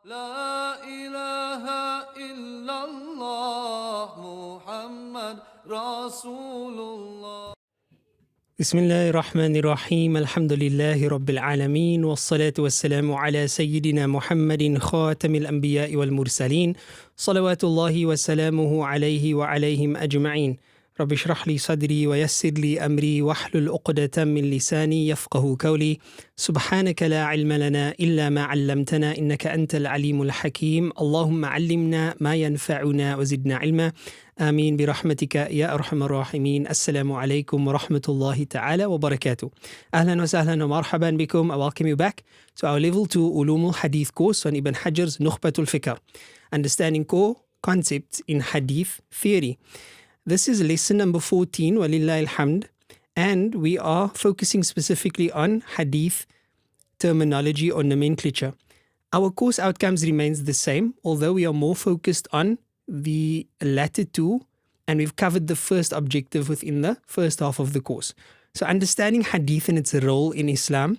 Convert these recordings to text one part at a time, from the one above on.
لا إله إلا الله محمد رسول الله. بسم الله الرحمن الرحيم. الحمد لله رب العالمين والصلاة والسلام على سيدنا محمد خاتم الأنبياء والمرسلين صلوات الله وسلامه عليه وعليهم أجمعين. رب اشرح لي صدري ويسر لي أمري واحلل عقدة من لساني يفقه قولي. سبحانك لا علم لنا إلا ما علمتنا إنك أنت العليم الحكيم. اللهم علمنا ما ينفعنا وزدنا علما. آمين برحمتك يا أرحم الراحمين. السلام عليكم ورحمة الله تعالى وبركاته. أهلا وسهلا ومرحبا بكم. I welcome you back to our level 2 al-Ulum al-Hadith course on Ibn Hajar's Nukhbat al-Fikar, understanding core concepts in Hadith theory. This is lesson number 14, walillahi alhamd, and we are focusing specifically on Hadith terminology or nomenclature. Our course outcomes remains the same, although we are more focused on the latter two, and we've covered the first objective within the first half of the course. So understanding Hadith and its role in Islam,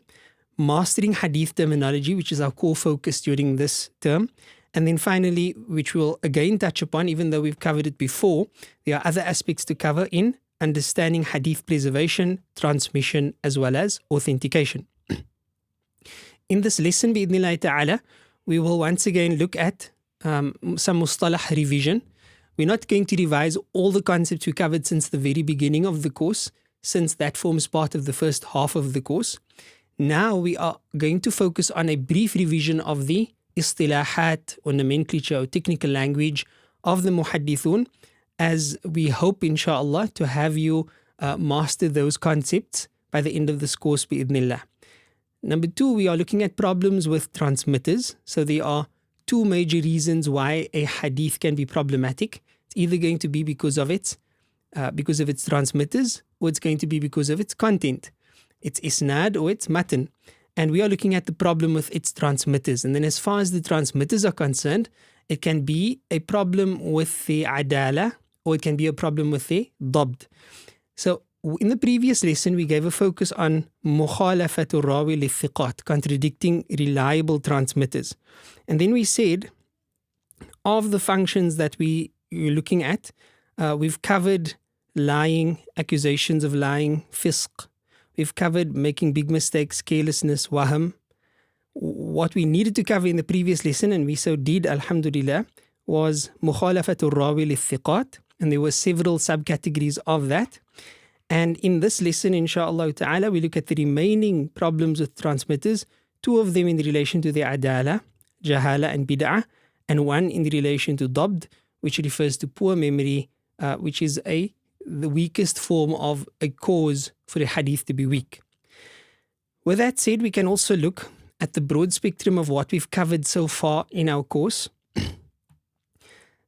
mastering Hadith terminology, which is our core focus during this term, and then finally, which we'll again touch upon, even though we've covered it before, there are other aspects to cover in understanding Hadith preservation, transmission, as well as authentication. In this lesson, bi'idhnillahi ta'ala, we will once again look at some mustalah revision. We're not going to revise all the concepts we covered since the very beginning of the course, since that forms part of the first half of the course. Now we are going to focus on a brief revision of the istilahat or nomenclature or technical language of the muhaddithun, as we hope inshallah to have you master those concepts by the end of this course bi'idhnillah. Number 2, we are looking at problems with transmitters. So there are two major reasons why a hadith can be problematic. It's either going to be because of its transmitters, or it's going to be because of its content. It's isnad or it's matan. And we are looking at the problem with its transmitters. And then as far as the transmitters are concerned, it can be a problem with the adala, or it can be a problem with the dabd. So in the previous lesson, we gave a focus on mukhalafatul rawi li-thiqat, contradicting reliable transmitters. And then we said, of the functions that we're looking at, we've covered lying, accusations of lying, fisq. We've covered making big mistakes, carelessness, waham. What we needed to cover in the previous lesson, and we so did, alhamdulillah, was mukhalafatul rawi li-thiqat. And there were several subcategories of that. And in this lesson, inshaAllah ta'ala, we look at the remaining problems with transmitters, two of them in relation to the adala, jahala and bid'ah, and one in relation to dabd, which refers to poor memory, which is the weakest form of a cause for a hadith to be weak. With that said, we can also look at the broad spectrum of what we've covered so far in our course.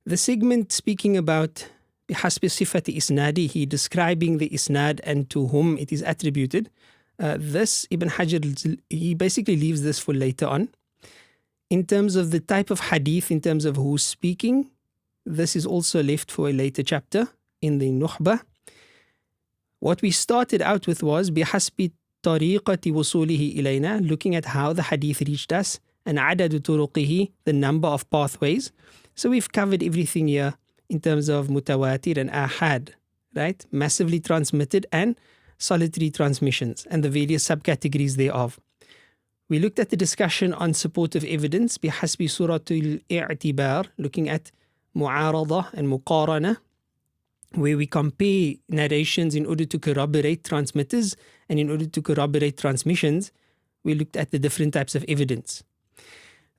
The segment speaking about بحسب صفة إسناده, describing the isnad and to whom it is attributed. This Ibn Hajar, he basically leaves this for later on. In terms of the type of hadith, in terms of who's speaking, this is also left for a later chapter in the Nukhba. What we started out with was بحسب طريقة وصوله إلينا, looking at how the hadith reached us, and عدد طرقه, the number of pathways. So we've covered everything here in terms of mutawatir and ahad, right? Massively transmitted and solitary transmissions, and the various subcategories thereof. We looked at the discussion on supportive evidence, بحسب سورة الإعتبار, looking at mu'arada and muqarana, where we compare narrations in order to corroborate transmitters and in order to corroborate transmissions. We looked at the different types of evidence.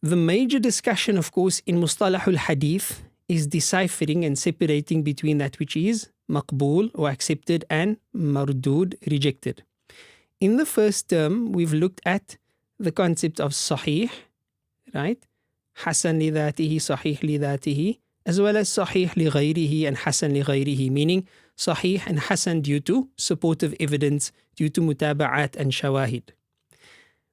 The major discussion, of course, in mustalahul hadith is deciphering and separating between that which is maqbool or accepted and mardud, rejected. In the first term, we've looked at the concept of sahih, right? Hasan li dhatihi, sahih li dhatihi, as well as sahih li ghayrihi and hasan li ghayrihi, meaning sahih and hasan due to supportive evidence, due to mutaba'at and shawahid.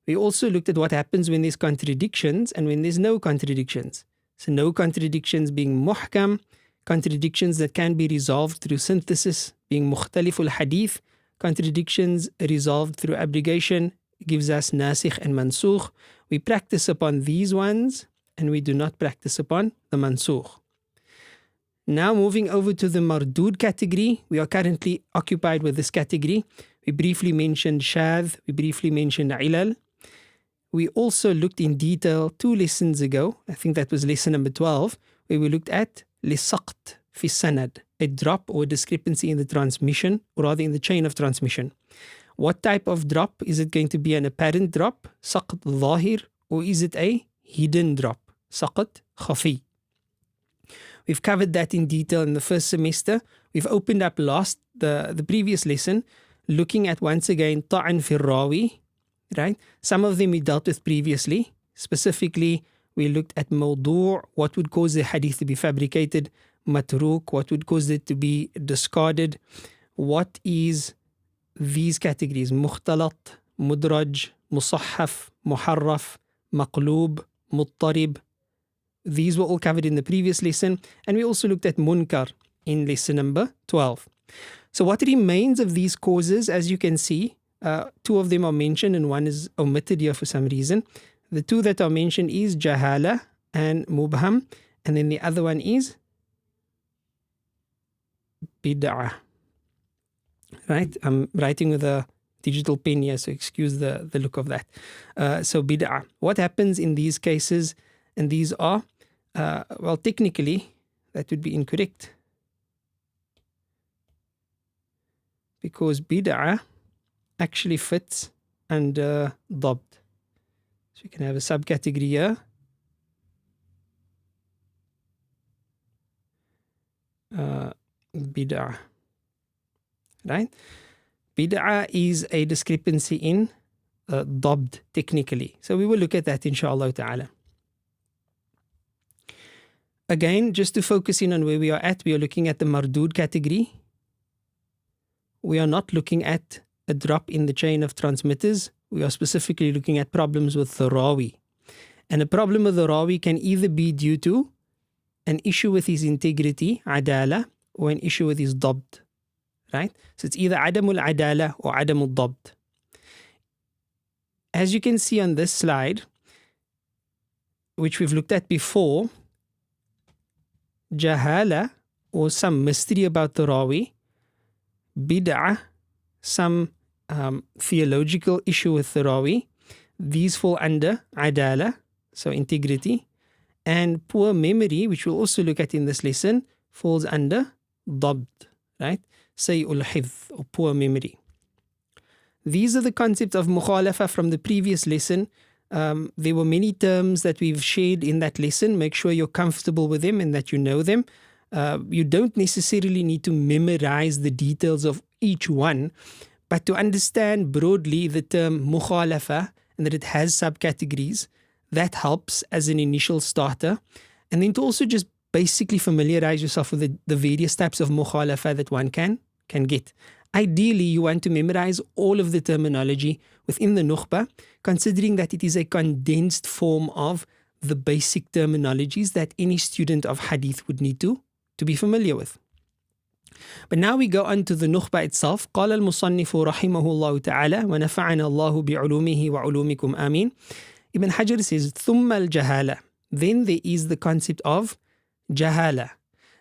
We also looked at what happens when there's contradictions and when there's no contradictions. So no contradictions being muhkam, contradictions that can be resolved through synthesis being mukhtaliful hadith, contradictions resolved through abrogation gives us nasikh and mansukh. We practice upon these ones and we do not practice upon the mansukh. Now moving over to the mardud category, we are currently occupied with this category. We briefly mentioned shadh, we briefly mentioned ilal. We also looked in detail 2 lessons ago, I think that was lesson number 12, where we looked at lisaqt fi sanad, a drop or discrepancy in the transmission, or rather in the chain of transmission. What type of drop? Is it going to be an apparent drop, saqt zahir, or is it a hidden drop, saqt khafi? We've covered that in detail in the first semester. We've opened up the previous lesson, looking at once again ta'an fi rawi, right? Some of them we dealt with previously. Specifically, we looked at mawdu', what would cause the hadith to be fabricated, matruk, what would cause it to be discarded. What is these categories? Mukhtalat, mudraj, musahhaf, muharraf, maqloob, muttarib. These were all covered in the previous lesson, and we also looked at munkar in lesson number 12. So what remains of these causes, as you can see, 2 of them are mentioned and 1 is omitted here for some reason. The 2 that are mentioned is jahala and mubham, and then the other one is bid'ah. Right? I'm writing with a digital pen here, so excuse the look of that. So bid'ah. What happens in these cases? And these are, well, technically, that would be incorrect. Because bid'ah actually fits under dabt. So you can have a subcategory here. Bid'ah. Right? Bid'ah is a discrepancy in dabt technically. So we will look at that inshallah ta'ala. Again, just to focus in on where we are at, we are looking at the mardud category. We are not looking at a drop in the chain of transmitters. We are specifically looking at problems with the rawi. And a problem with the rawi can either be due to an issue with his integrity, adala, or an issue with his dabt. Right? So it's either adamul adala or adamul dabt. As you can see on this slide, which we've looked at before, jahala, or some mystery about the rawi, bid'ah, some theological issue with the rawi, these fall under adala, so integrity, and poor memory, which we'll also look at in this lesson, falls under dabt, right? Say'ul hifz, or poor memory. These are the concepts of mukhalafa from the previous lesson. There were many terms that we've shared in that lesson. Make sure you're comfortable with them and that you know them. You don't necessarily need to memorize the details of each one, but to understand broadly the term mukhalafa and that it has subcategories, that helps as an initial starter. And then to also just basically familiarize yourself with the various types of mukhalafa that one can get. Ideally, you want to memorize all of the terminology within the Nukhba, considering that it is a condensed form of the basic terminologies that any student of Hadith would need to be familiar with. But now we go on to the Nukhba itself. قال المصنف رحمه الله تعالى ونفعنا الله بعلومه وعلومكم آمين. Ibn Hajar says, ثم الجهالة. Then there is the concept of jahala.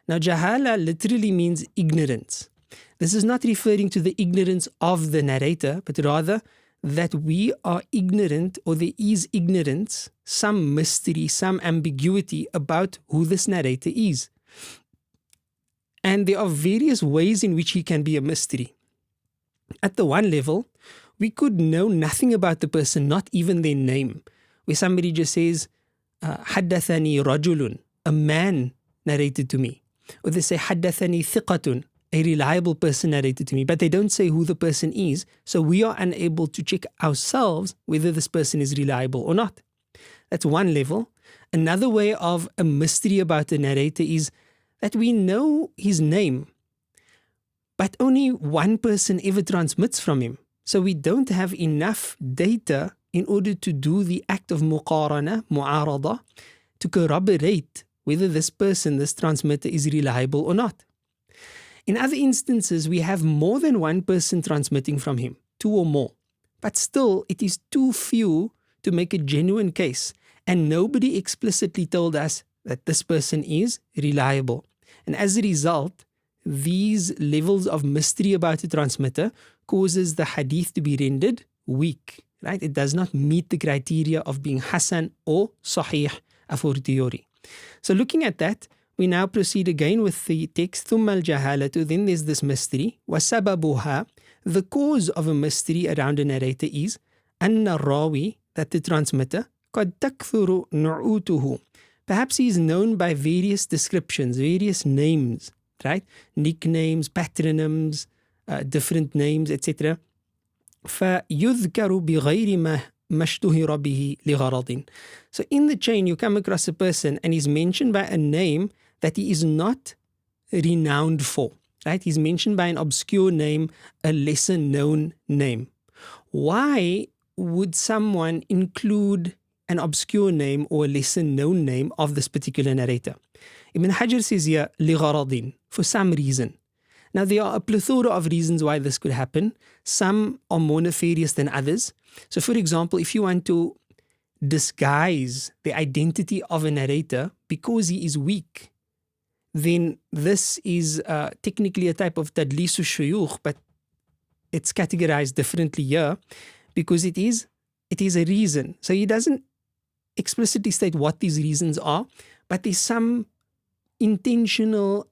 Now jahala literally means ignorance. This is not referring to the ignorance of the narrator, but rather that we are ignorant, or there is ignorance, some mystery, some ambiguity about who this narrator is. And there are various ways in which he can be a mystery. At the one level, we could know nothing about the person, not even their name. Where somebody just says, حدثني رجل, a man narrated to me. Or they say, حدثني ثقة, a reliable person narrated to me, but they don't say who the person is, so we are unable to check ourselves whether this person is reliable or not. That's one level. Another way of a mystery about the narrator is that we know his name, but only one person ever transmits from him. So we don't have enough data in order to do the act of muqarana, mu'arada, to corroborate whether this person, this transmitter, is reliable or not. In other instances, we have more than one person transmitting from him, 2 or more. But still, it is too few to make a genuine case. and nobody explicitly told us that this person is reliable. And as a result, these levels of mystery about the transmitter causes the hadith to be rendered weak, right? It does not meet the criteria of being Hasan or Sahih a fortiori. So looking at that, we now proceed again with the text, ثُمَّ الْجَهَالَةُ, then there's this mystery, وَسَبَبُهَا, the cause of a mystery around a narrator is أَنَّ الرَّاوِي, that the transmitter, قَدْ تَكْثُرُ نُعُوتُهُ, perhaps he is known by various descriptions, various names, right? Nicknames, patronyms, different names, etc. فَيُذْكَرُ بِغَيْرِ مَا اشْتُهِرَ بِهِ لِغَرَضٍ. So in the chain you come across a person and he's mentioned by a name that he is not renowned for, right? He's mentioned by an obscure name, a lesser known name. Why would someone include an obscure name or a lesser known name of this particular narrator? Ibn Hajar says here, لِغَرَضٍ, for some reason. Now there are a plethora of reasons why this could happen. Some are more nefarious than others. So for example, if you want to disguise the identity of a narrator because he is weak, then this is technically a type of tadlisu shuyukh, but it's categorized differently here because it is a reason. So he doesn't explicitly state what these reasons are, but there's some intentional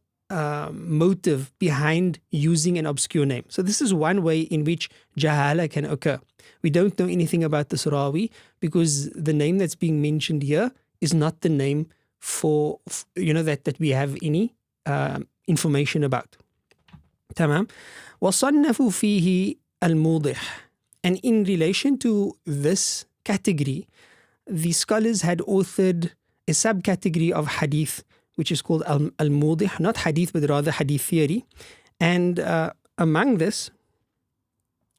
motive behind using an obscure name. So this is one way in which jahala can occur. We don't know anything about this rawi because the name that's being mentioned here is not the name for that we have any information about. Tamam. وصنفوا فيه الموضح. And in relation to this category, the scholars had authored a subcategory of hadith which is called al-mudih, not hadith but rather hadith theory. And among this,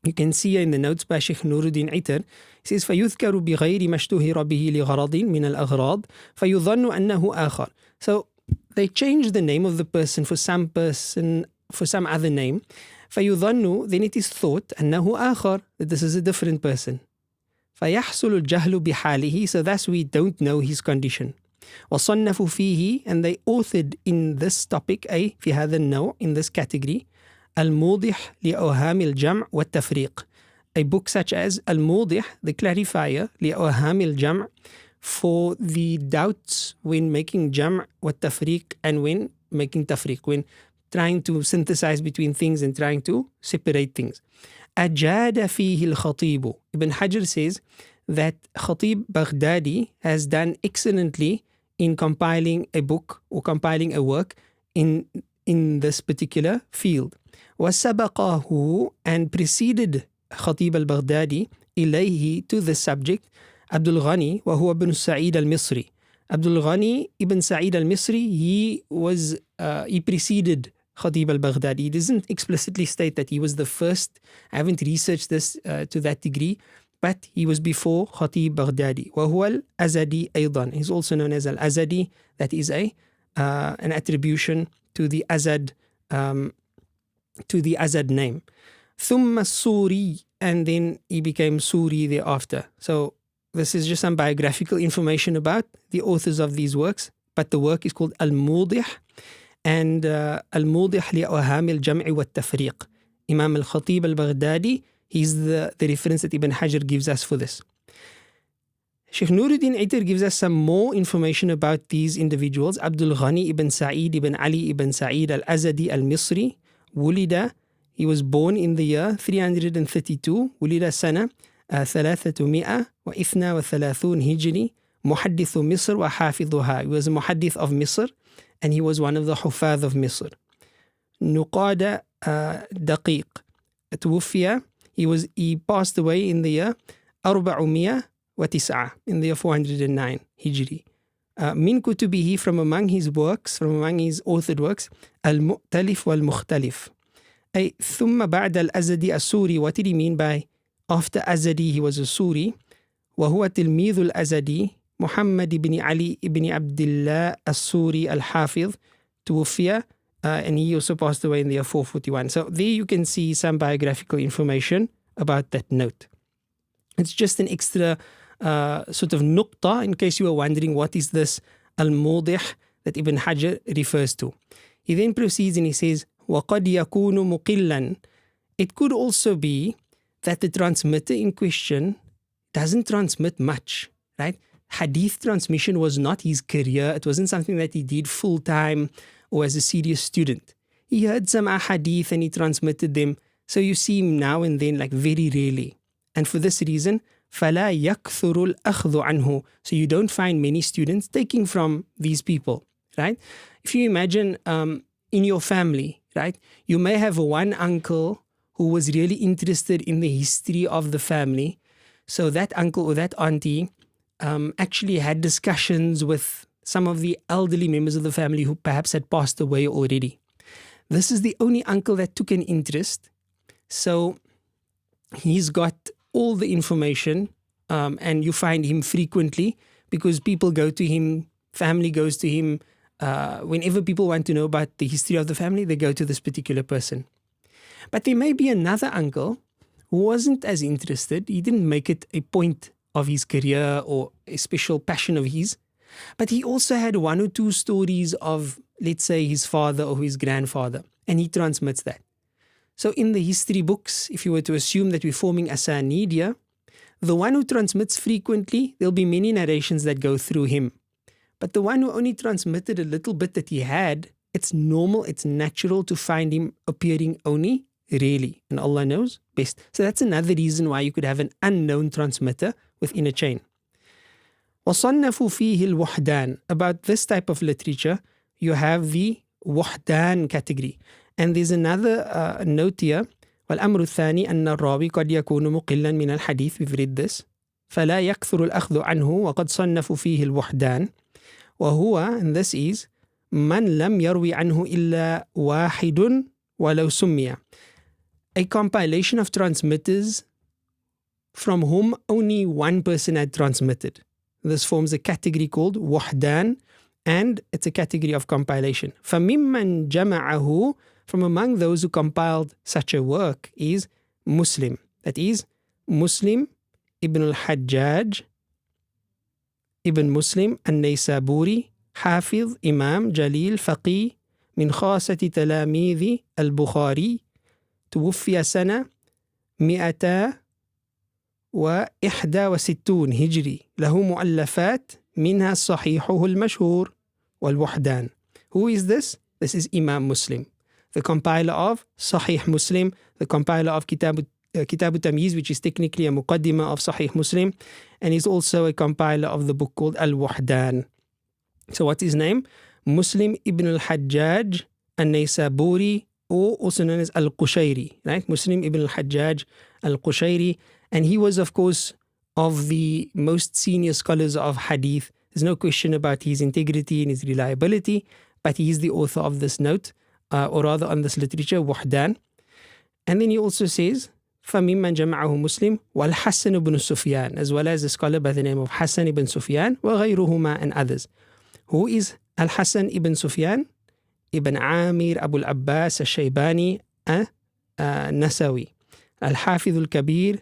you can see in the notes by Shaykh Nuruddin Itar, he says فَيُذْكَرُ بِغَيْرِ مَشْتُهِرَ بِهِ لِغَرَضٍ مِنَ الْأَغْرَاضِ فَيُظَنُّ أَنَّهُ آخَرٍ. So they changed the name of the person for some other name. فَيُظَنُّ, then it is thought أَنَّهُ آخَرٍ, that this is a different person. فَيَحْصُلُ الْجَهْلُ بِحَالِهِ, so thus we don't know his condition. وصنفوا فيه, and they authored in this topic, أي في هذا النوع, in this category, الموضح لأوهام الجمع والتفريق. A book such as الموضح, the clarifier, لأوهام الجمع, for the doubts when making jam' والتفريق and when making tafriq, when trying to synthesize between things and trying to separate things. أجاد فيه الخطيب. Ibn Hajar says that Khatib Baghdadi has done excellently in compiling a book or compiling a work in this particular field. وَسَبَقَهُ, and preceded Khatib al-Baghdadi إليه, to the subject, Abdul Ghani وهو ابن سعيد المصري. Abdul Ghani ibn Sa'id al-Misri, he preceded Khatib al-Baghdadi. He doesn't explicitly state that he was the first. I haven't researched this to that degree, but he was before Khatib Baghdadi. وهو الأزدي أيضا. He's also known as al-Azadi. That is an attribution to the Azad name. ثم السوري, and then he became Suri thereafter. So this is just some biographical information about the authors of these works, but the work is called Al-Mudih, and Al-Mudih لأوهام الجمع والتفريق. Imam al-Khatib al-Baghdadi, he's the reference that Ibn Hajar gives us for this. Shaykh Nuruddin Itar gives us some more information about these individuals. Abdul Ghani ibn Sa'id ibn Ali ibn Sa'id al-Azadi al-Misri, Wulida, he was born in the year 332, Wulida sana 332 Hijri, Muhaddith Misr wa Hafidhuha. He was a Muhaddith of Misr and he was one of the Hufadh of Misr. Nuqada Daqiq, Tuwfiya, he passed away in the year 409, in the year 409 Hijri. Min kutubihi, from among his works, from among his authored works, Al-Mu'talif wal-Mukhtalif. أي ثم بعد الأزدي السوري. What did he mean by after Azadi he was a Suri? وهو تلميذ الأزدي محمد بن علي بن عبد الله السوري الحافظ توفي, and he also passed away in the year 441. So there you can see some biographical information about that note. It's just an extra sort of nuqta, in case you were wondering what is this al-mudih that Ibn Hajar refers to. He then proceeds and he says, وَقَدْ يَكُونُ مُقِلًّا. It could also be that the transmitter in question doesn't transmit much, right? Hadith transmission was not his career. It wasn't something that he did full-time or as a serious student. He heard some ahadith and he transmitted them. So you see him now and then, like very rarely. And for this reason, فَلَا يَكْثُرُ الْأَخْذُ عَنْهُ. So you don't find many students taking from these people, right? If you imagine in your family, right, you may have one uncle who was really interested in the history of the family. So that uncle or that auntie actually had discussions with some of the elderly members of the family who perhaps had passed away already. This is the only uncle that took an interest. So he's got all the information and you find him frequently because people go to him, family goes to him. Whenever people want to know about the history of the family, they go to this particular person. But there may be another uncle who wasn't as interested. He didn't make it a point of his career or a special passion of his. But he also had one or two stories of, let's say, his father or his grandfather, and he transmits that. So in the history books, if you were to assume that we're forming asanidia, the one who transmits frequently, there'll be many narrations that go through him. But the one who only transmitted a little bit that he had, it's normal, it's natural to find him appearing only rarely. And Allah knows best. So that's another reason why you could have an unknown transmitter within a chain. وَصَنَّفُوا فِيهِ الْوُحْدَانِ. About this type of literature, you have the وحدان category. And there's another note here. والأمر الثاني أن الراوي قد يكون مقلا من الحديث. We've read this. فلا يكثر الأخذ عنه وقد صنفوا فيه الوحدان. وهو, and this is, من لم يروي عنه إلا واحد ولو سمي. A compilation of transmitters from whom only one person had transmitted. This forms a category called wahdan, and it's a category of compilation. فَمِمَّنْ جَمَعَهُ. From among those who compiled such a work is Muslim. That is Muslim ibn al-Hajjaj, ibn Muslim al-Naysaburi, Hafiz, Imam, Jalil, Faqih, من خاصة تلاميذ البخاري. توفي سنة 261 هجري. له مؤلفات منها صحيحه المشهور والوحدان. Who is this? This is Imam Muslim, the compiler of Sahih Muslim, the compiler of Kitab al-Tamyiz, which is technically a muqaddimah of Sahih Muslim, and he's also a compiler of the book called al-Wahdan. So what's his name? Muslim ibn al-Hajjaj al-Naysaburi, or also known as al-Qushayri, right? Muslim ibn al-Hajjaj al-Qushayri, and he was, of course, of the most senior scholars of hadith. There's no question about his integrity and his reliability, but he is the author of this note, or rather on this literature, Wahdan. And then he also says, فَمِمَّنْ جَمَعَهُ مُسْلِمٌ وَالْحَسَّنُ بْنُ سُفْيَانَ, as well as a scholar by the name of Hassan ibn Sufyan, وَغَيْرُهُمَا, and others. Who is Al-Hassan ibn Sufyan? Ibn Amir Abu al-Abbas al-Shaybani Nasawi. Al-Hafiz al-Kabir,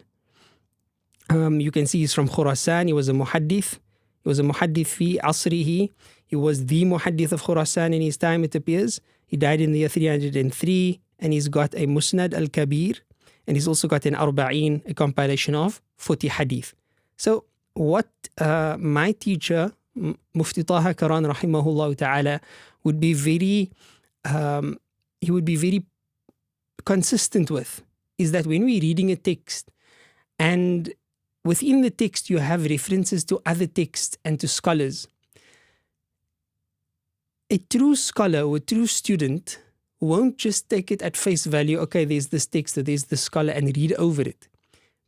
you can see he's from Khurasan. He was a muhaddith. He was a muhaddith fi asrihi. He was the muhaddith of Khurasan in his time, it appears. He died in the year 303, and he's got a Musnad al-Kabir, and he's also got an Arba'in, a compilation of 40 hadith. So what my teacher, Mufti Taha Karaan rahimahullah ta'ala, would be very consistent with is that when we're reading a text and within the text you have references to other texts and to scholars, a true scholar or a true student won't just take it at face value, okay, there's this text or there's this scholar, and read over it.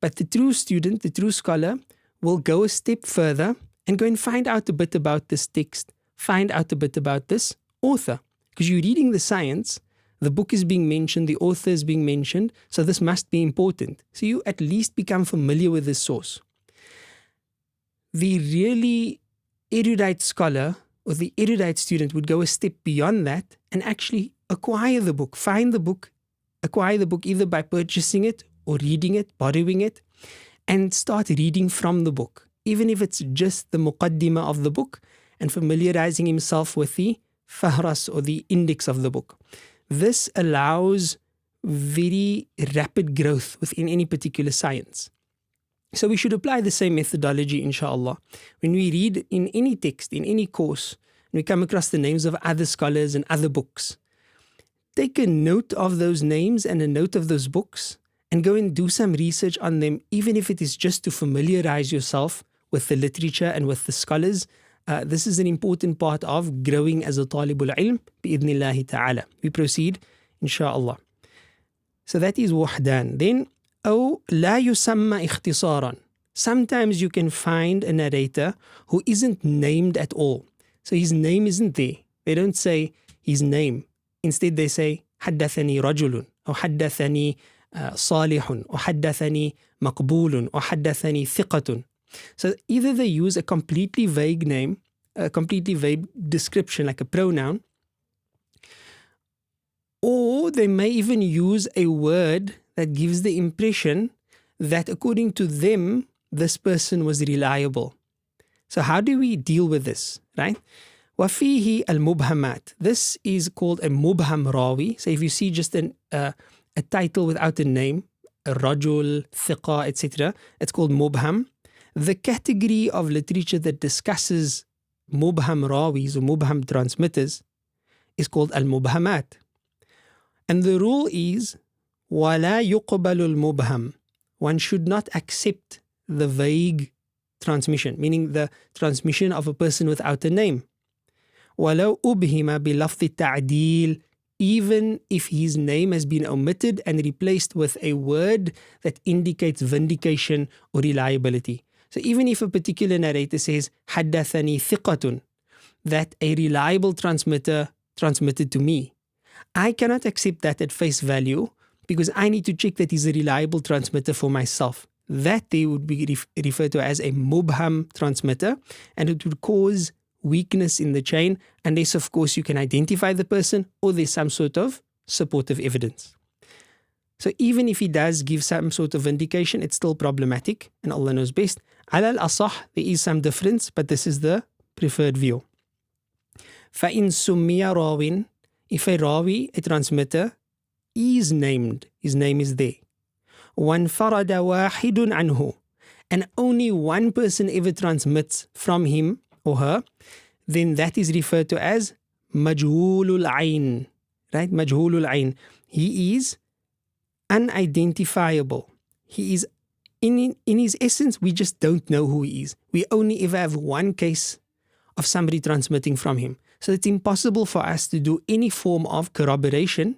But the true student, the true scholar, will go a step further and go and find out a bit about this text, find out a bit about this author. Because you're reading the science, the book is being mentioned, the author is being mentioned, so this must be important. So you at least become familiar with this source. The really erudite scholar or the erudite student would go a step beyond that and actually acquire the book, find the book, acquire the book either by purchasing it or reading it, borrowing it, and start reading from the book. even if it's just the muqaddimah of the book, and familiarizing himself with the fahras or the index of the book. This allows very rapid growth within any particular science. So we should apply the same methodology, inshallah. When we read in any text, in any course, and we come across the names of other scholars and other books, take a note of those names and a note of those books and go and do some research on them, even if it is just to familiarize yourself with the literature and with the scholars. This is an important part of growing as a talibul ilm, bi'idhnillahi ta'ala. We proceed, inshallah. So that is wahdan. Then, أو لا يسمى اختصارا. Sometimes you can find a narrator who isn't named at all. So his name isn't there. They don't say his name. Instead they say حدثني رجل أو حدثني صالح أو حدثني مقبول أو حدثني ثقة. So either they use a completely vague name, a completely vague description like a pronoun, or they may even use a word that gives the impression that according to them, this person was reliable. So how do we deal with this, right? وَفِيهِ الْمُبْهَمَاتِ. This is called a mubham rawi. So if you see just a title without a name, a rajul, thiqa, etc., it's called mubham. The category of literature that discusses mubham rawis or mubham transmitters is called al-mubhamat. And the rule is وَلَا يُقْبَلُ الْمُبْهَمِ. One should not accept the vague transmission, meaning the transmission of a person without a name. وَلَوْ أُبْهِمَ بِلَفْظِ التَّعْدِيلِ. Even if his name has been omitted and replaced with a word that indicates vindication or reliability. So even if a particular narrator says حدثني ثقة, that a reliable transmitter transmitted to me, I cannot accept that at face value because I need to check that he's a reliable transmitter for myself. That they would be referred to as a mubham transmitter, and it would cause weakness in the chain unless, of course, you can identify the person or there's some sort of supportive evidence. So even if he does give some sort of indication, it's still problematic, and Allah knows best. Ala al-asah, there is some difference, but this is the preferred view. فَإِن سُمِّيَ رَاوٍ. If a rawi, a transmitter, is named, his name is there. وَانْفَرَدَ وَاحِدٌ عَنْهُ. And only one person ever transmits from him or her, then that is referred to as majhulul ayn. Right? Majhulul ayn. He is unidentifiable. He is, in his essence, we just don't know who he is. We only ever have one case of somebody transmitting from him. So it's impossible for us to do any form of corroboration.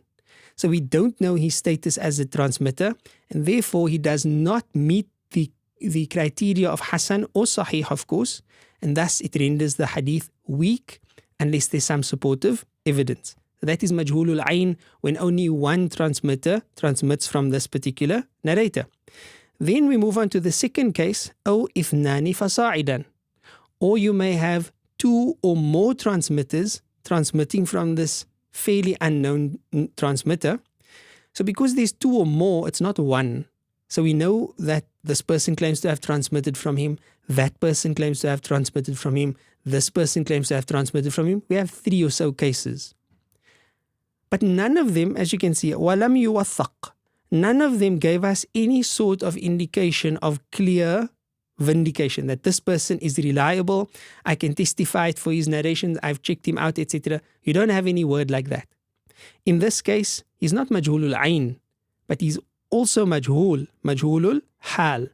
So we don't know his status as a transmitter, and therefore he does not meet the criteria of Hasan or Sahih, of course, and thus it renders the hadith weak unless there's some supportive evidence. So that is majhulul ayn, when only one transmitter transmits from this particular narrator. Then we move on to the second case, أو إثنان فصاعدا. Or you may have two or more transmitters transmitting from this fairly unknown transmitter. So because there's two or more, it's not one. So we know that this person claims to have transmitted from him, that person claims to have transmitted from him, this person claims to have transmitted from him. We have three or so cases. But none of them, as you can see, وَلَمْ يُوَثَّقْ. None of them gave us any sort of indication of clear vindication that this person is reliable. I can testify it for his narrations. I've checked him out, etc. You don't have any word like that. In this case, he's not majhulul ayn, but he's also majhulul hal.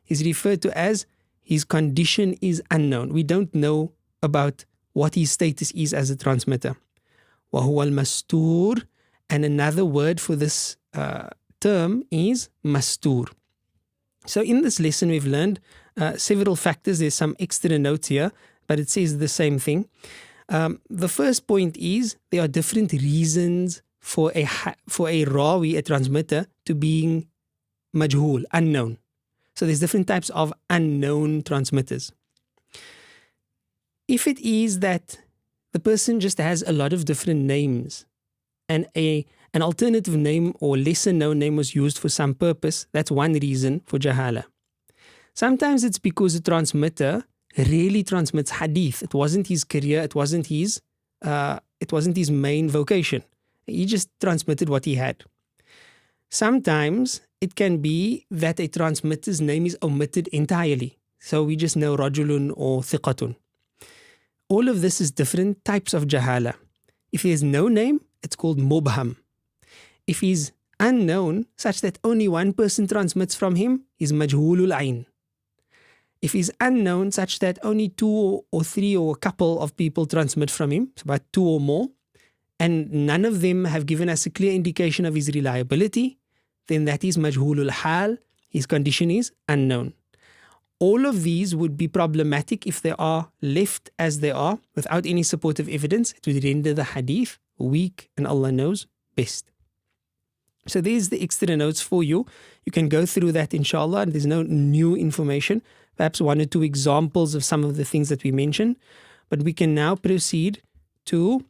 He's referred to as his condition is unknown. We don't know about what his status is as a transmitter. وَهُوَ الْمَسْتُورِ. And another word for this term is mastur. So in this lesson we've learned several factors. There's some extra notes here, but it says the same thing. The first point is there are different reasons for a rawi, a transmitter, to being majhul, unknown. So there's different types of unknown transmitters. If it is that the person just has a lot of different names and an alternative name or lesser known name was used for some purpose, that's one reason for jahala. Sometimes it's because the transmitter really transmits hadith. It wasn't his career, it wasn't his main vocation. He just transmitted what he had. Sometimes it can be that a transmitter's name is omitted entirely. So we just know rajulun or thiqatun. All of this is different types of jahala. If there's no name, it's called mubham. If he's unknown, such that only one person transmits from him, he's majhulul ayn. If he's unknown, such that only two or three or a couple of people transmit from him, it's about two or more, and none of them have given us a clear indication of his reliability, then that is majhulul hal, his condition is unknown. All of these would be problematic if they are left as they are without any supportive evidence. It would render the hadith weak, and Allah knows best. So there's the extra notes for you. You can go through that inshallah. There's no new information. Perhaps one or two examples of some of the things that we mentioned. But we can now proceed to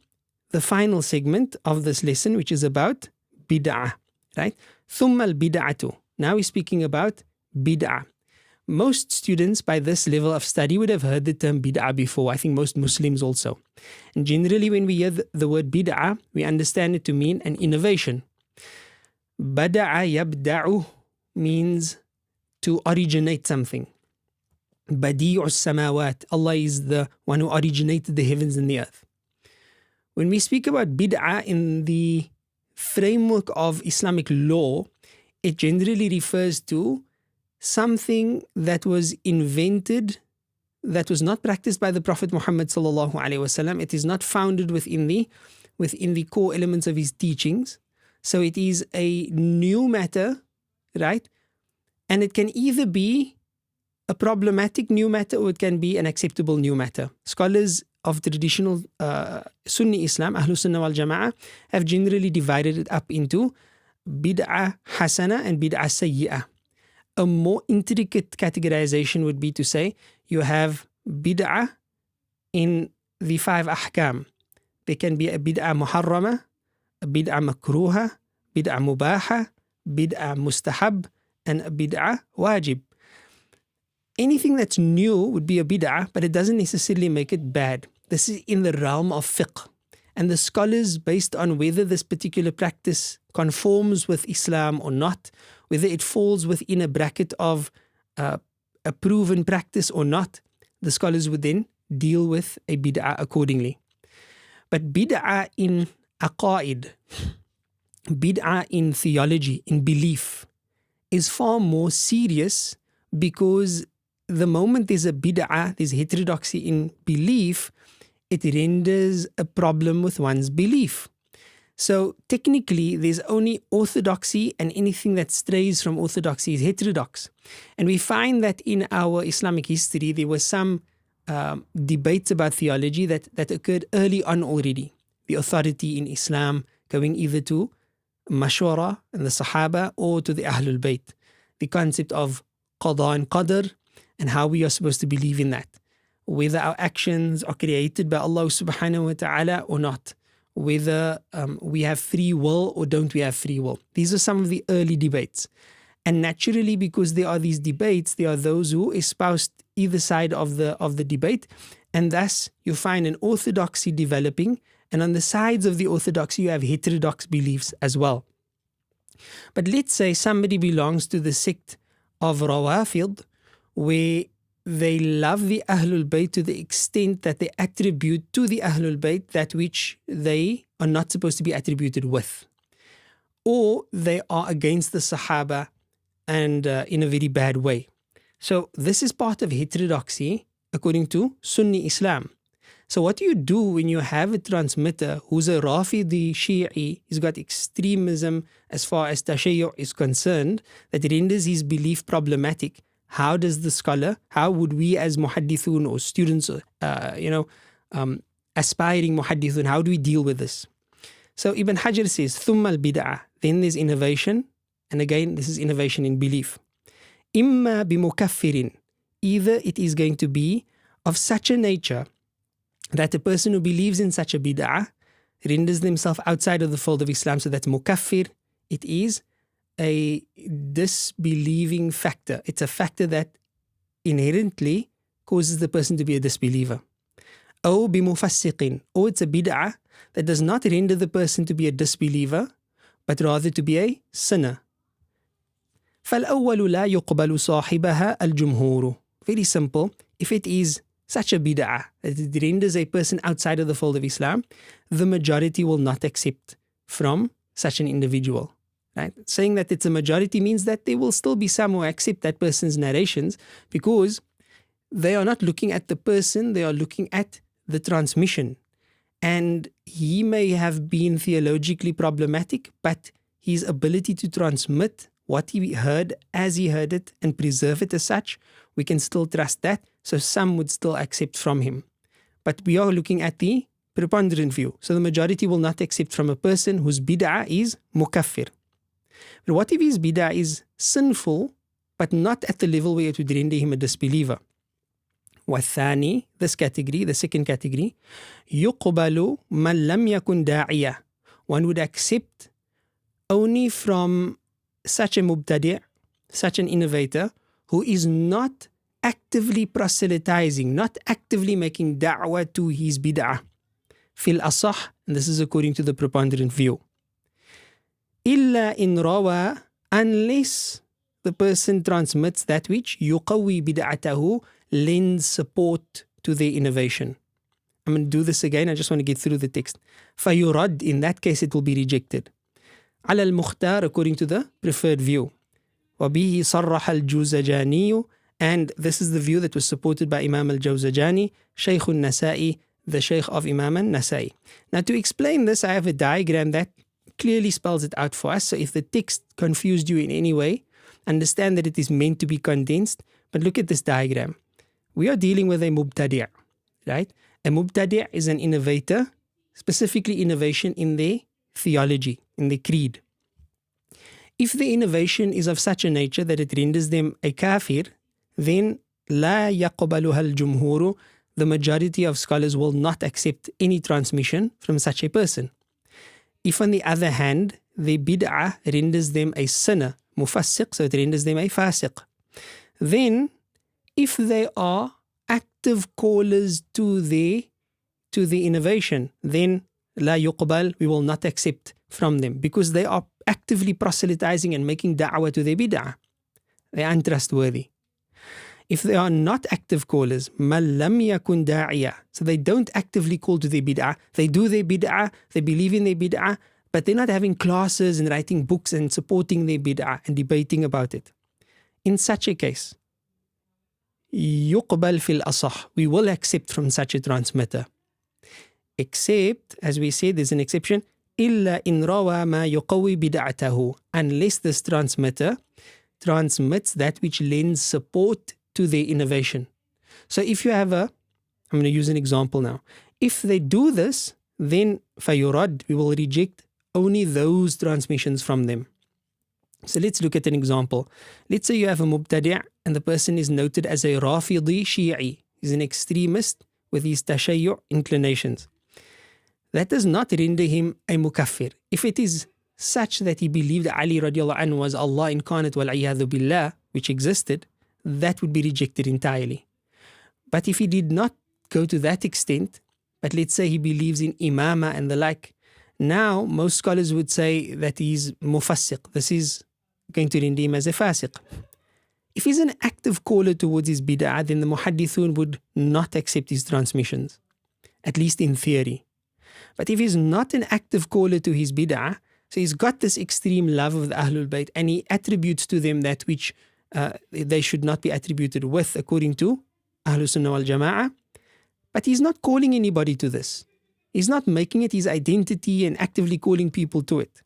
the final segment of this lesson, which is about bid'ah, right? ثُمَّ الْبِدْعَةُ. Now we're speaking about bid'ah. Most students by this level of study would have heard the term bid'ah before. I think most Muslims also. And generally when we hear the word bid'ah, we understand it to mean an innovation. Bada'a yabda'u means to originate something. Badi'u samawat. Allah is the one who originated the heavens and the earth. When we speak about bid'ah in the framework of Islamic law, it generally refers to something that was invented, that was not practiced by the Prophet Muhammad sallallahu alaihi wasallam. It is not founded within the core elements of his teachings. So it is a new matter, right? And it can either be a problematic new matter or it can be an acceptable new matter. Scholars of traditional Sunni Islam, Ahlus Sunnah wal Jama'ah, have generally divided it up into bid'ah hasana and bid'ah sayyi'ah. A more intricate categorization would be to say you have bid'ah in the 5 ahkam. There can be a bid'ah muharrama, a bid'ah makruha, bid'ah mubaha, bid'ah mustahab, and a bid'ah wajib. Anything that's new would be a bid'ah, but it doesn't necessarily make it bad. This is in the realm of fiqh. And the scholars, based on whether this particular practice conforms with Islam or not, whether it falls within a bracket of a proven practice or not, the scholars would then deal with a bid'ah accordingly. But bid'ah in aqaid, bid'ah in theology, in belief, is far more serious, because the moment there's a bid'ah, there's heterodoxy in belief, it renders a problem with one's belief. So technically, there's only orthodoxy, and anything that strays from orthodoxy is heterodox. And we find that in our Islamic history, there were some debates about theology that occurred early on already. The authority in Islam going either to Mashwara and the Sahaba or to the Ahlul Bayt. The concept of Qada and Qadr and how we are supposed to believe in that. Whether our actions are created by Allah subhanahu wa ta'ala or not. Whether we have free will or don't we have free will. These are some of the early debates. And naturally, because there are these debates, there are those who espouse either side of the debate. And thus, you find an orthodoxy developing. And on the sides of the orthodoxy, you have heterodox beliefs as well. But let's say somebody belongs to the sect of Rawafid, where they love the Ahlul Bayt to the extent that they attribute to the Ahlul Bayt that which they are not supposed to be attributed with. Or they are against the Sahaba and in a very bad way. So this is part of heterodoxy according to Sunni Islam. So what do you do when you have a transmitter who's a Rafidi Shi'i, he's got extremism as far as Tashayyu' is concerned, that renders his belief problematic? How does the scholar, how would we as muhaddithun or students, aspiring muhaddithun, how do we deal with this? So Ibn Hajar says, ثُمَّ الْبِدْعَةِ. Then there's innovation. And again, this is innovation in belief. إِمَّا بِمُكَفِّرٍ. Either it is going to be of such a nature that a person who believes in such a bid'ah renders themselves outside of the fold of Islam. So that's mukaffir. It is a disbelieving factor. It's a factor that inherently causes the person to be a disbeliever. أو بمفسق, or it's a bid'ah that does not render the person to be a disbeliever, but rather to be a sinner. فالأول لا يقبل صاحبها الجمهور. Very simple. If it is such a bid'ah that it renders a person outside of the fold of Islam, the majority will not accept from such an individual. Right? Saying that it's a majority means that there will still be some who accept that person's narrations, because they are not looking at the person, they are looking at the transmission. And he may have been theologically problematic, but his ability to transmit what he heard as he heard it and preserve it as such, we can still trust that. So some would still accept from him. But we are looking at the preponderant view. So the majority will not accept from a person whose bid'ah is mukaffir. But what if his bid'ah is sinful, but not at the level where it would render him a disbeliever? والثاني, this category, the second category, يقبل من لم يكن داعية. One would accept only from such a mubtadi', such an innovator, who is not actively proselytizing, not actively making da'wah to his bid'ah. في الأصح, and this is according to the preponderant view. إلا إن روى, unless the person transmits that which يقوي بدعته, lends support to their innovation. I'm going to do this again, I just want to get through the text. فيرد, in that case it will be rejected. على المختار, according to the preferred view. وبه صرح الجوزجاني, and this is the view that was supported by Imam al-Jawzajani, Shaykh al-Nasa'i, the Shaykh of Imam al-Nasa'i. Now to explain this, I have a diagram that clearly spells it out for us. So if the text confused you in any way, understand that it is meant to be condensed. But look at this diagram. We are dealing with a mubtadi', right? A mubtadi' is an innovator, specifically innovation in their theology, in their creed. If the innovation is of such a nature that it renders them a kafir, then لا يقبلها الجمهور, the majority of scholars will not accept any transmission from such a person. If on the other hand, the bid'ah renders them a sinner, mufassiq, so it renders them a fasiq, then if they are active callers to the innovation, then لا يقبل, we will not accept from them, because they are actively proselytizing and making da'wah to their bid'ah. They are untrustworthy. If they are not active callers, مَنْ لَمْ يَكُنْ دَاعِيًا, so they don't actively call to their bid'ah, they do their bid'ah, they believe in their bid'ah, but they're not having classes and writing books and supporting their bid'ah and debating about it. In such a case, يُقْبَلْ فِي الْأَصَحِ, we will accept from such a transmitter. Except, as we said, there's an exception, إِلَّا إِنْ رَوَى مَا يُقَوِّي بِدَعَتَهُ, unless this transmitter transmits that which lends support to their innovation. So if you have I'm going to use an example now. If they do this, then فَيُرَد, we will reject only those transmissions from them. So let's look at an example. Let's say you have a mubtadi' and the person is noted as a Rafidi Shi'i. He's an extremist with his tashayyu' inclinations. That does not render him a mukaffir. If it is such that he believed Ali radiallahu anhu was Allah incarnate wal-iyadhu billah, which existed, that would be rejected entirely. But if he did not go to that extent, but let's say he believes in imama and the like, now most scholars would say that he's mufassiq. This is going to render him as a fasiq. If he's an active caller towards his bid'ah, then the muhaddithun would not accept his transmissions, at least in theory. But if he's not an active caller to his bid'ah, so he's got this extreme love of the Ahlul Bayt and he attributes to them that which they should not be attributed with according to Ahlul Sunnah wal Jama'ah, but he's not calling anybody to this. He's not making it his identity and actively calling people to it.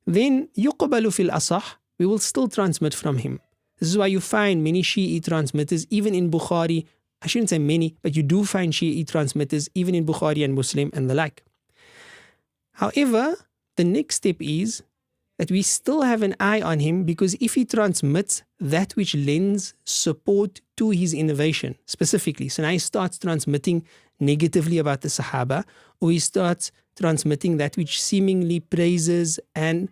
Then يُقْبَلُ فِي الْأَصَحِ, we will still transmit from him. This is why you find many Shi'i transmitters, even in Bukhari. I shouldn't say many, but you do find Shi'i transmitters even in Bukhari and Muslim and the like. However, the next step is that we still have an eye on him, because if he transmits that which lends support to his innovation specifically, so now he starts transmitting negatively about the Sahaba, or he starts transmitting that which seemingly praises and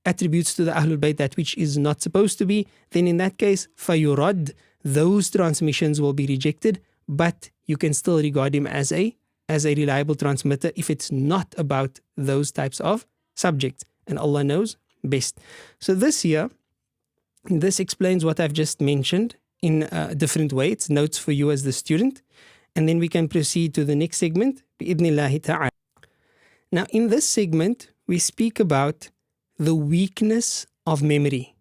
attributes to the Ahlul Bayt that which is not supposed to be, then in that case, fayurad, those transmissions will be rejected, but you can still regard him as a reliable transmitter if it's not about those types of subjects. And Allah knows best. So this explains what I've just mentioned in a different way. It's notes for you as the student. And then we can proceed to the next segment, bi'idhnillahi ta'ala. Now, in this segment, we speak about the weakness of memory.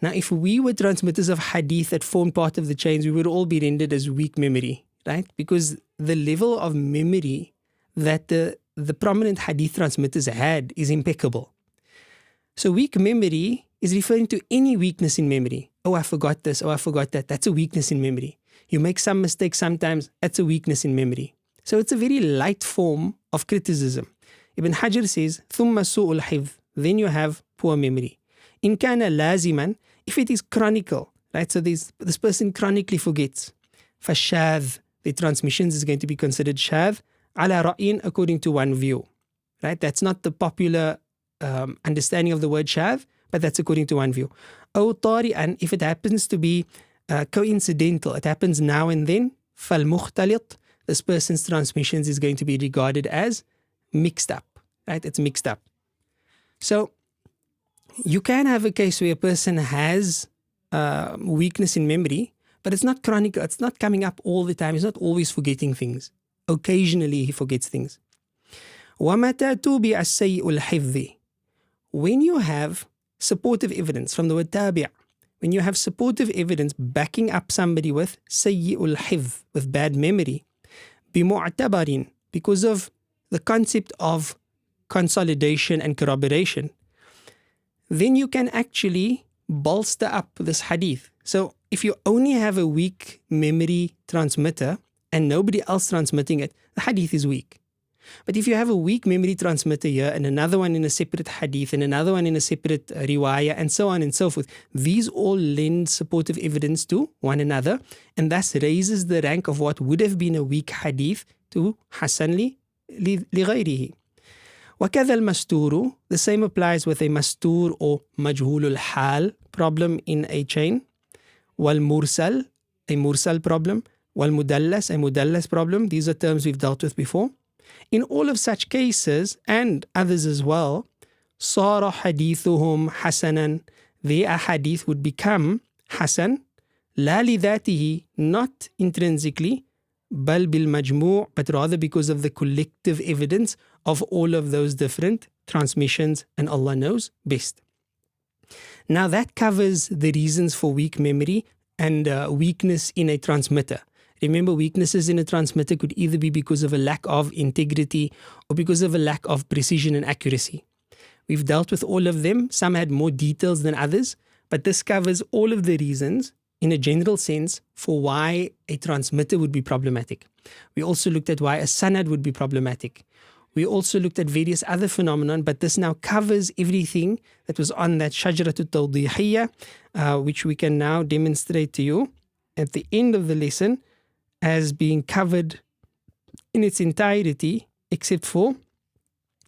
Now, if we were transmitters of hadith that form part of the chains, we would all be rendered as weak memory, right? Because the level of memory that the prominent hadith transmitters had is impeccable. So weak memory is referring to any weakness in memory. Oh, I forgot this. Oh, I forgot that. That's a weakness in memory. You make some mistakes sometimes. That's a weakness in memory. So it's a very light form of criticism. Ibn Hajar says, ثُمَّ سُوءُ الْحِفْظِ, then you have poor memory. إِنْ كَانَ لَازِمًا, if it is chronical, right? So this person chronically forgets. فَالشَّاذ, the transmissions is going to be considered shadh, عَلَى رَأْيٍ, according to one view. Right? That's not the popular understanding of the word shadh, but that's according to one view. أو طارئًا, if it happens to be coincidental, it happens now and then, فَالْمُخْتَلِط, this person's transmissions is going to be regarded as mixed up, right? It's mixed up. So you can have a case where a person has weakness in memory, but it's not chronic, it's not coming up all the time, he's not always forgetting things. Occasionally he forgets things. وَمَتَى تُوبِعَ السَّيِّئُ الْحِفْظِ, when you have supportive evidence from the word tabi', when you have supportive evidence backing up somebody with sayyi'ul hifz, with bad memory, bimu'tabarin, because of the concept of consolidation and corroboration, then you can actually bolster up this hadith. So if you only have a weak memory transmitter and nobody else transmitting it, the hadith is weak. But if you have a weak memory transmitter here and another one in a separate hadith and another one in a separate riwayah and so on and so forth, these all lend supportive evidence to one another and thus raises the rank of what would have been a weak hadith to hasan لغيره. وكذا المستور, the same applies with a mastur or majhulul hal problem in a chain. والمرسل, a mursal problem. والمدلس, a mudallas problem. These are terms we've dealt with before. In all of such cases and others as well, صار حديثهم حسنا, their hadith would become hasan, لا لذاته, not intrinsically, بل بالمجموع, but rather because of the collective evidence of all of those different transmissions, and Allah knows best. Now that covers the reasons for weak memory and weakness in a transmitter. Remember, weaknesses in a transmitter could either be because of a lack of integrity or because of a lack of precision and accuracy. We've dealt with all of them. Some had more details than others, but this covers all of the reasons in a general sense for why a transmitter would be problematic. We also looked at why a sanad would be problematic. We also looked at various other phenomena, but this now covers everything that was on that shajaratul tawdihiyya, which we can now demonstrate to you at the end of the lesson as being covered in its entirety, except for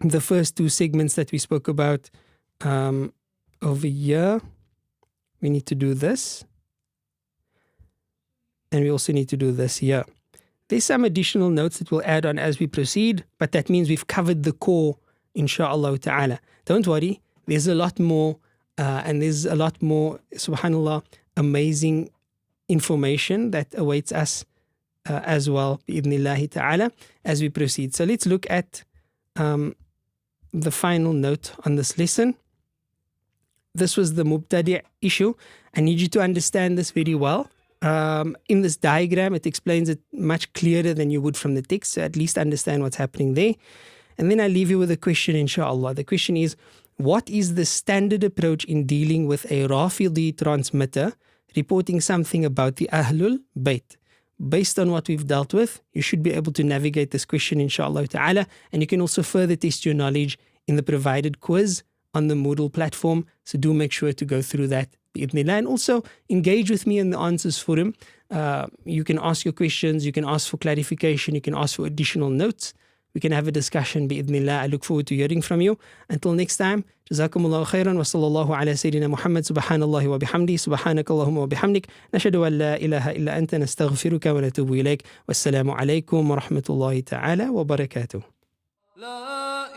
the first two segments that we spoke about over here. We need to do this. And we also need to do this here. There's some additional notes that we'll add on as we proceed, but that means we've covered the core, insha'Allah ta'ala. Don't worry, there's a lot more, and there's a lot more, subhanAllah, amazing information that awaits us as well, bi'idhnillahi ta'ala, as we proceed. So let's look at the final note on this lesson. This was the mubtadi' issue. I need you to understand this very well. In this diagram, it explains it much clearer than you would from the text, so at least understand what's happening there. And then I'll leave you with a question, inshallah. The question is, what is the standard approach in dealing with a Rafidi transmitter reporting something about the Ahlul Bayt? Based on what we've dealt with, you should be able to navigate this question, inshallah ta'ala, and you can also further test your knowledge in the provided quiz on the Moodle platform. So do make sure to go through that, bi'idhnillah, and also engage with me in the answers forum. You can ask your questions, you can ask for clarification, you can ask for additional notes. we can have a discussion bi'idhnillah. I look forward to hearing from you. Until next time, jazakumullahu khairan wa sallallahu ala sayyidina Muhammad subhanallahi wa bihamdi subhanakallahumma wa bihamdik nashhadu an la ilaha illa anta nastaghfiruka wa natubu ilayk. Wassalamu alaykum wa rahmatullahi ta'ala wa barakatuh. La